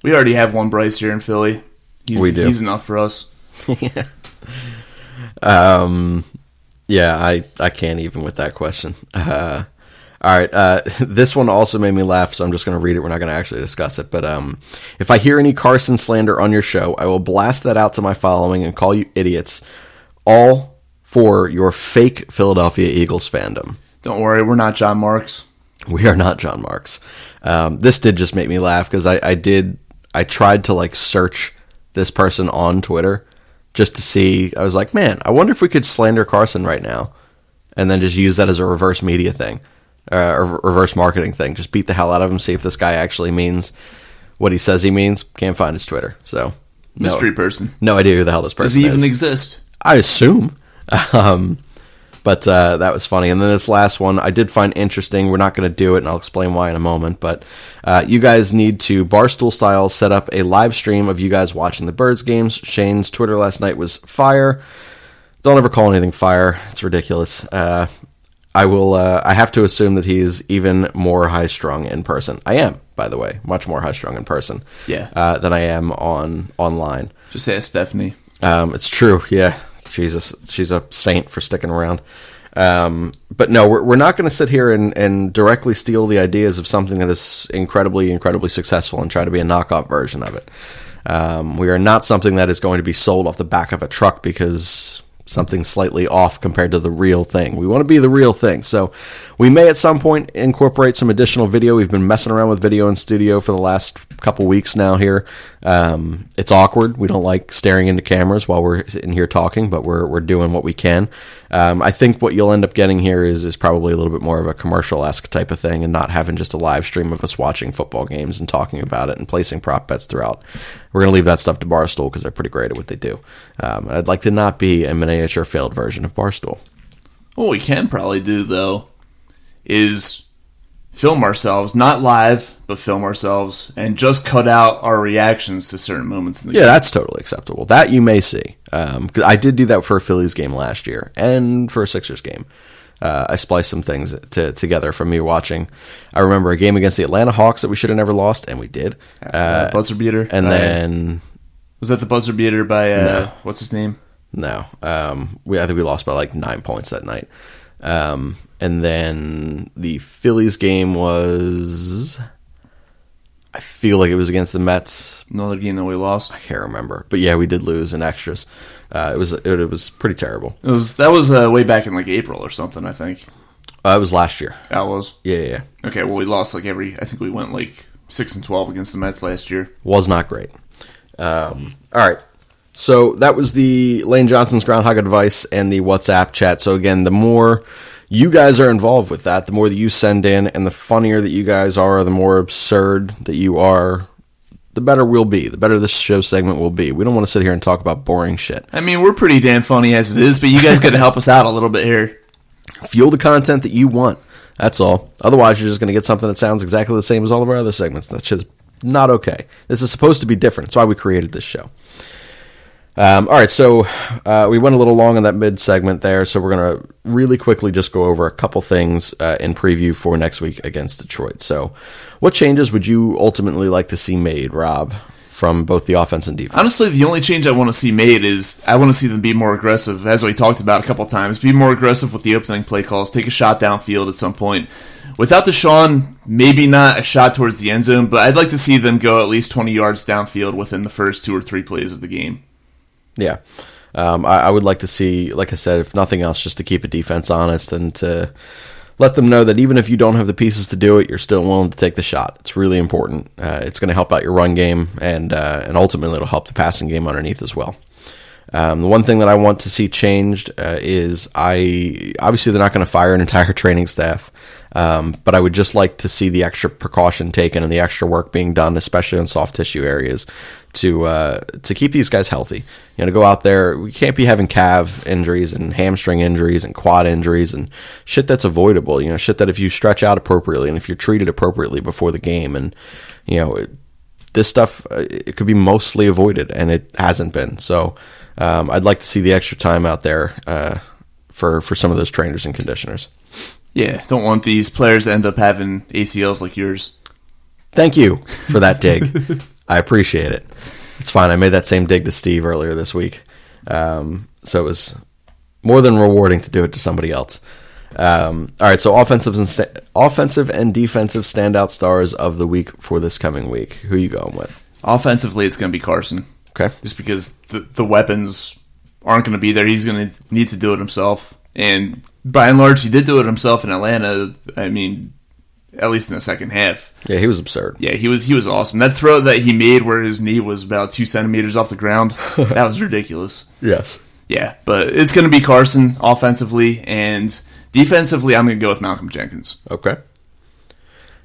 We already have one Bryce here in Philly. We do. He's enough for us. Yeah, I can't even with that question. All right, this one also made me laugh, so I'm just going to read it. We're not going to actually discuss it. But if I hear any Carson slander on your show, I will blast that out to my following and call you idiots, all for your fake Philadelphia Eagles fandom. Don't worry, we're not John Marks. We are not John Marks. This did just make me laugh because I tried to search this person on Twitter just to see. I was like, man, I wonder if we could slander Carson right now, and then just use that as a reverse media thing, or reverse marketing thing. Just beat the hell out of him, see if this guy actually means what he says he means. Can't find his Twitter, so mystery person. No idea who the hell this person is. Does he even exist? I assume. But that was funny. And then this last one I did find interesting. We're not going to do it, and I'll explain why in a moment. But you guys need to, Barstool style, set up a live stream of you guys watching the Birds games. Shane's Twitter last night was fire. Don't ever call anything fire. It's ridiculous. I have to assume that he's even more high-strung in person. I am, by the way, much more high-strung in person than I am online. Just ask Stephanie. It's true. Yeah. Jesus. She's a saint for sticking around. But no, we're not going to sit here and directly steal the ideas of something that is incredibly, incredibly successful and try to be a knockoff version of it. We are not something that is going to be sold off the back of a truck because something slightly off compared to the real thing. We want to be the real thing. So we may at some point incorporate some additional video. We've been messing around with video in studio for the last couple weeks now here. It's awkward. We don't like staring into cameras while we're in here talking, but we're doing what we can. I think what you'll end up getting here is probably a little bit more of a commercial-esque type of thing and not having just a live stream of us watching football games and talking about it and placing prop bets throughout. We're going to leave that stuff to Barstool because they're pretty great at what they do. I'd like to not be a miniature failed version of Barstool. What we can probably do, though, is film ourselves, not live, but film ourselves, and just cut out our reactions to certain moments in the game. Yeah, that's totally acceptable. That you may see. 'Cause I did do that for a Phillies game last year and for a Sixers game. I spliced some things together from me watching. I remember a game against the Atlanta Hawks that we should have never lost, and we did. Buzzer beater. And then... Was that the buzzer beater by, No. What's his name? No. I think we lost by like 9 points that night. And then the Phillies game was... I feel like it was against the Mets. Another game that we lost. I can't remember. But yeah, we did lose in extras. It was pretty terrible. That was way back in like April or something, I think. It was last year. That was? Yeah. Okay, well we lost like I think we went like 6-12 against the Mets last year. Was not great. All right. So that was the Lane Johnson's Groundhog Advice and the WhatsApp chat. So again, the more you guys are involved with that, the more that you send in, and the funnier that you guys are, the more absurd that you are, the better we'll be. The better this show segment will be. We don't want to sit here and talk about boring shit. I mean, we're pretty damn funny as it is, but you guys got to help us out a little bit here. Fuel the content that you want. That's all. Otherwise, you're just going to get something that sounds exactly the same as all of our other segments. That shit's not okay. This is supposed to be different. That's why we created this show. All right, so we went a little long in that mid-segment there, so we're going to really quickly just go over a couple things in preview for next week against Detroit. So what changes would you ultimately like to see made, Rob, from both the offense and defense? Honestly, the only change I want to see made is I want to see them be more aggressive, as we talked about a couple times. Be more aggressive with the opening play calls. Take a shot downfield at some point. Without Deshaun, maybe not a shot towards the end zone, but I'd like to see them go at least 20 yards downfield within the first 2 or 3 plays of the game. Yeah. I would like to see, like I said, if nothing else, just to keep a defense honest and to let them know that even if you don't have the pieces to do it, you're still willing to take the shot. It's really important. It's going to help out your run game, and ultimately it'll help the passing game underneath as well. The one thing that I want to see changed is obviously they're not going to fire an entire training staff, but I would just like to see the extra precaution taken and the extra work being done, especially on soft tissue areas, to keep these guys healthy. You know, to go out there, we can't be having calf injuries and hamstring injuries and quad injuries and shit that's avoidable. You know, shit that if you stretch out appropriately and if you're treated appropriately before the game, and you know, this stuff it could be mostly avoided, and it hasn't been. So I'd like to see the extra time out there for some of those trainers and conditioners. Yeah, don't want these players to end up having ACLs like yours. Thank you for that dig. I appreciate it. It's fine. I made that same dig to Steve earlier this week. So it was more than rewarding to do it to somebody else. All right, so offensive and defensive standout stars of the week for this coming week. Who are you going with? Offensively, it's going to be Carson. Okay. Just because the weapons aren't going to be there. He's going to need to do it himself. And by and large, he did do it himself in Atlanta. I mean, at least in the second half. Yeah, he was absurd. Yeah, he was awesome. That throw that he made where his knee was about 2 centimeters off the ground, that was ridiculous. Yes. Yeah, but it's going to be Carson offensively, and defensively, I'm going to go with Malcolm Jenkins. Okay.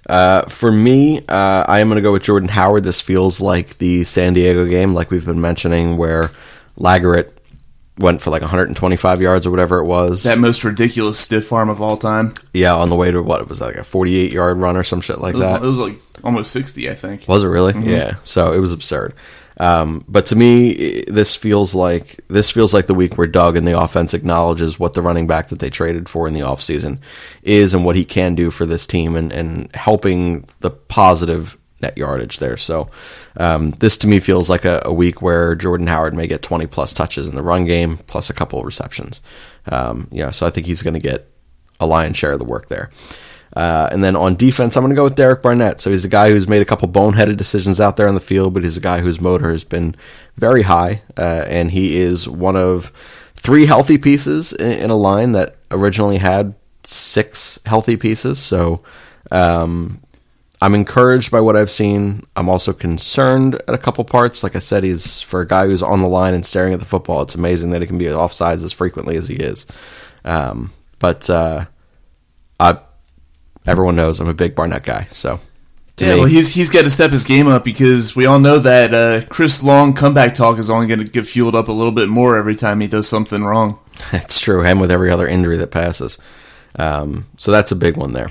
For me, I am going to go with Jordan Howard. This feels like the San Diego game, like we've been mentioning, where Lagerett went for like 125 yards or whatever it was. That most ridiculous stiff arm of all time. Yeah, on the way to what? It was like a 48-yard run or some shit like that. It was like almost 60, I think. Was it really? Mm-hmm. Yeah. So it was absurd. But to me, this feels like the week where Doug and the offense acknowledges what the running back that they traded for in the offseason is and what he can do for this team and helping the positive net yardage there. So this to me feels like a week where Jordan Howard may get 20 plus touches in the run game, plus a couple of receptions. So I think he's going to get a lion's share of the work there. And then on defense, I'm going to go with Derek Barnett. So he's a guy who's made a couple boneheaded decisions out there on the field, but he's a guy whose motor has been very high, and he is one of 3 healthy pieces in a line that originally had 6 healthy pieces. So I'm encouraged by what I've seen. I'm also concerned at a couple parts. Like I said, he's, for a guy who's on the line and staring at the football, it's amazing that he can be offsides as frequently as he is. Everyone knows I'm a big Barnett guy. So well, he's got to step his game up, because we all know that Chris Long comeback talk is only going to get fueled up a little bit more every time he does something wrong. It's true, and with every other injury that passes. So that's a big one there.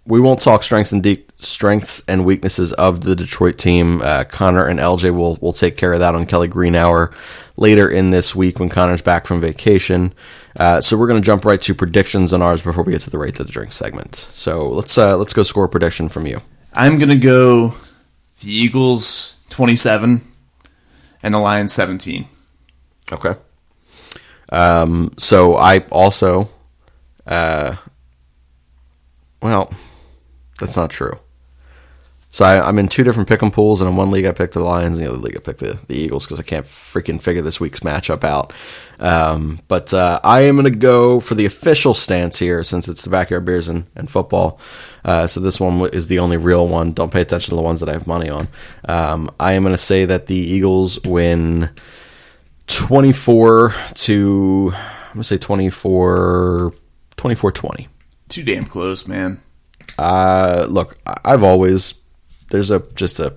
We won't talk strengths and weaknesses of the Detroit team. Connor and LJ will take care of that on Kelly Green Hour later in this week when Connor's back from vacation. So we're going to jump right to predictions on ours before we get to the Rate the Drink segment. So let's go score prediction from you. I'm going to go the Eagles 27 and the Lions 17. Okay. So I also, that's not true. So I'm in 2 different pick'em pools, and in one league I picked the Lions, and the other league I picked the Eagles, because I can't freaking figure this week's matchup out. But I am going to go for the official stance here, since it's the Backyard Beers and football. So this one is the only real one. Don't pay attention to the ones that I have money on. I am going to say that the Eagles win 24-20. Too damn close, man. Look, there's just a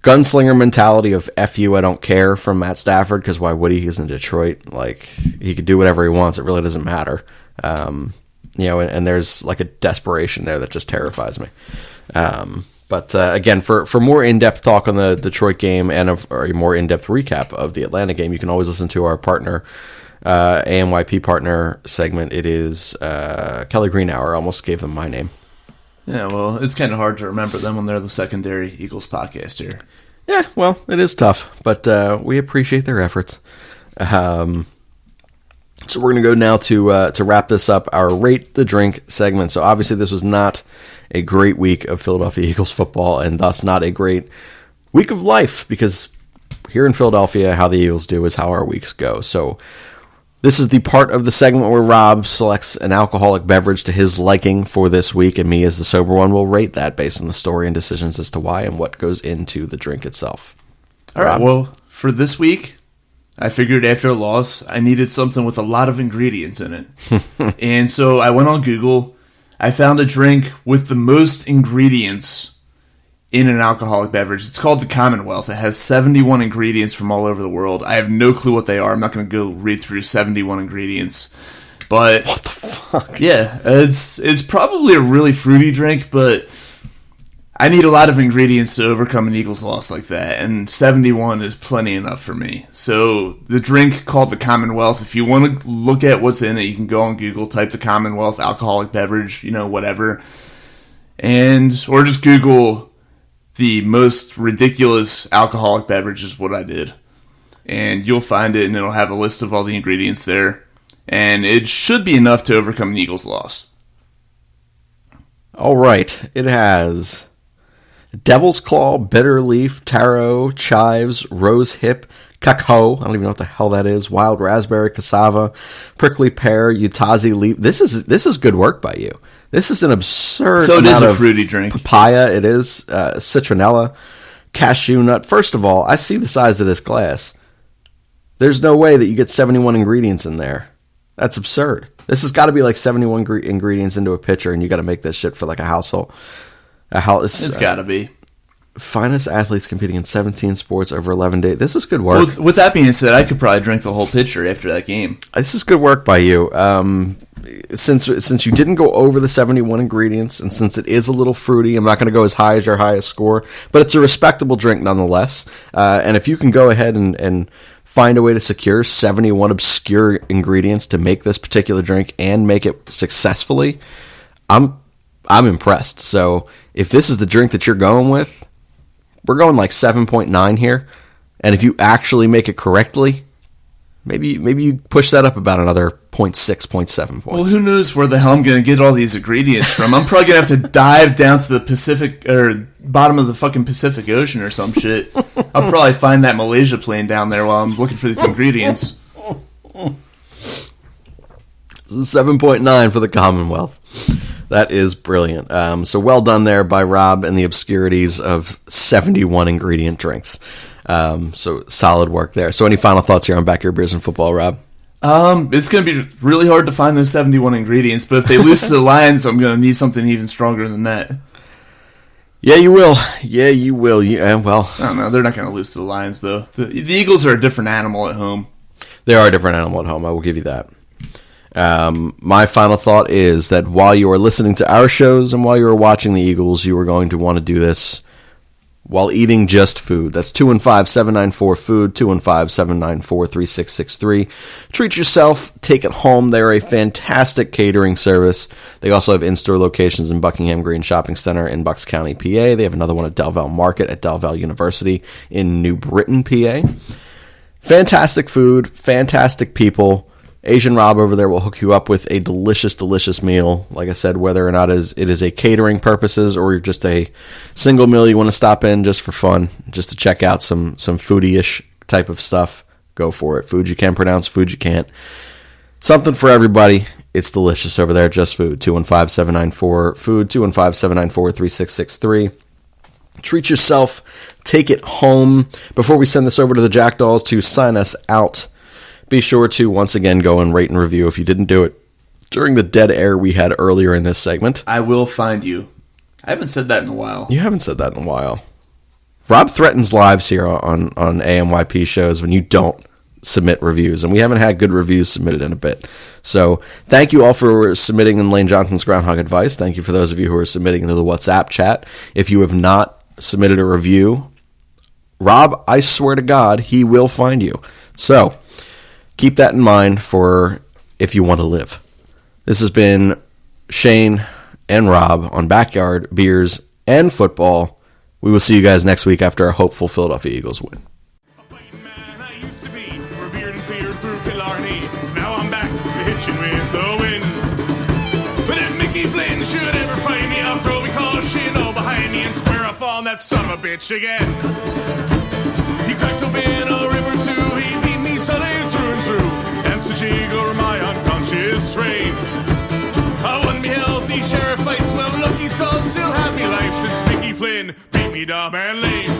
gunslinger mentality of F you, I don't care from Matt Stafford, because why would he? He's in Detroit. Like, he could do whatever he wants. It really doesn't matter. And there's like a desperation there that just terrifies me. But again, for more in-depth talk on the Detroit game or a more in-depth recap of the Atlanta game, you can always listen to our partner, AMYP partner segment. It is Kelly Green Hour. I almost gave them my name. Yeah, well, it's kind of hard to remember them when they're the secondary Eagles podcast here. Yeah, well, it is tough, but we appreciate their efforts. So we're going to go now to wrap this up, our Rate the Drink segment. So obviously this was not a great week of Philadelphia Eagles football, and thus not a great week of life, because here in Philadelphia, how the Eagles do is how our weeks go. So this is the part of the segment where Rob selects an alcoholic beverage to his liking for this week, and me as the sober one will rate that based on the story and decisions as to why and what goes into the drink itself. All right, well, for this week, I figured after a loss, I needed something with a lot of ingredients in it. And so I went on Google. I found a drink with the most ingredients in an alcoholic beverage. It's called the Commonwealth. It has 71 ingredients from all over the world. I have no clue what they are. I'm not going to go read through 71 ingredients. But what the fuck? Yeah, it's probably a really fruity drink, but I need a lot of ingredients to overcome an Eagles loss like that, and 71 is plenty enough for me. So the drink called the Commonwealth, if you want to look at what's in it, you can go on Google, type the Commonwealth alcoholic beverage, whatever. Or just Google the most ridiculous alcoholic beverage is what I did. And you'll find it, and it'll have a list of all the ingredients there. And it should be enough to overcome an Eagles loss. All right. It has Devil's Claw, Bitter Leaf, Taro, Chives, Rose Hip, Cacao, I don't even know what the hell that is, Wild Raspberry, Cassava, Prickly Pear, Utazi Leaf. This is good work by you. This is an absurd So it amount is a of fruity drink. Papaya, it is. Citronella, cashew nut. First of all, I see the size of this glass. There's no way that you get 71 ingredients in there. That's absurd. This has got to be like 71 ingredients into a pitcher, and you got to make this shit for like a household. It's got to be. Finest athletes competing in 17 sports over 11 days. This is good work. Well, with that being said, I could probably drink the whole pitcher after that game. This is good work by you. Since you didn't go over the 71 ingredients, and since it is a little fruity, I'm not going to go as high as your highest score, but it's a respectable drink nonetheless. And if you can go ahead and find a way to secure 71 obscure ingredients to make this particular drink and make it successfully, I'm I'm impressed. So if this is the drink that you're going with, we're going like 7.9 here. And if you actually make it correctly, maybe you push that up about another 0.6, 0.7 points. Well, who knows where the hell I'm going to get all these ingredients from? I'm probably going to have to dive down to the Pacific or bottom of the fucking Pacific Ocean or some shit. I'll probably find that Malaysia plane down there while I'm looking for these ingredients. 7.9 for the Commonwealth. That is brilliant. So well done there by Rob and the obscurities of 71 ingredient drinks. So solid work there. So any final thoughts here on Backyard Beers and Football, Rob? It's going to be really hard to find those 71 ingredients, but if they lose to the Lions, I'm going to need something even stronger than that. Yeah, you will. Yeah, you will. Well, I don't know. They're not going to lose to the Lions, though. The Eagles are a different animal at home. They are a different animal at home. I will give you that. My final thought is that while you are listening to our shows and while you are watching the Eagles, you are going to want to do this while eating just food. That's 215-794-FOOD, 215-794-3663. Treat yourself. Take it home. They're a fantastic catering service. They also have in-store locations in Buckingham Green Shopping Center in Bucks County, PA. They have another one at Del Valle Market at Del Valle University in New Britain, PA. Fantastic food, fantastic people. Asian Rob over there will hook you up with a delicious, delicious meal. Like I said, whether or not it is a catering purposes or just a single meal you want to stop in just for fun, just to check out some foodie-ish type of stuff, go for it. Food you can pronounce, food you can't. Something for everybody. It's delicious over there. Just Food. 215-794-FOOD, 215-794-3663. Treat yourself. Take it home. Before we send this over to the Jackdaws to sign us out, be sure to, once again, go and rate and review if you didn't do it during the dead air we had earlier in this segment. I will find you. I haven't said that in a while. You haven't said that in a while. Rob threatens lives here on AMYP shows when you don't submit reviews, and we haven't had good reviews submitted in a bit. So thank you all for submitting in Lane Johnson's Groundhog Advice. Thank you for those of you who are submitting into the WhatsApp chat. If you have not submitted a review, Rob, I swear to God, he will find you. So keep that in mind for if you want to live. This has been Shane and Rob on Backyard Beers and Football. We will see you guys next week after our hopeful Philadelphia Eagles win. A fighting man I used to be, revered and feared through Killarney. Now I'm back to hitching with the wind. But if Mickey Flynn should ever find me, I'll throw me caution all behind me and square off on that son of a bitch again. He cracked open a river too, he beat me Sunday through and through, and such eager my unconscious frame. I won me healthy sheriff fights, well lucky son still had me life since Mickey Flynn beat me dumb and lame.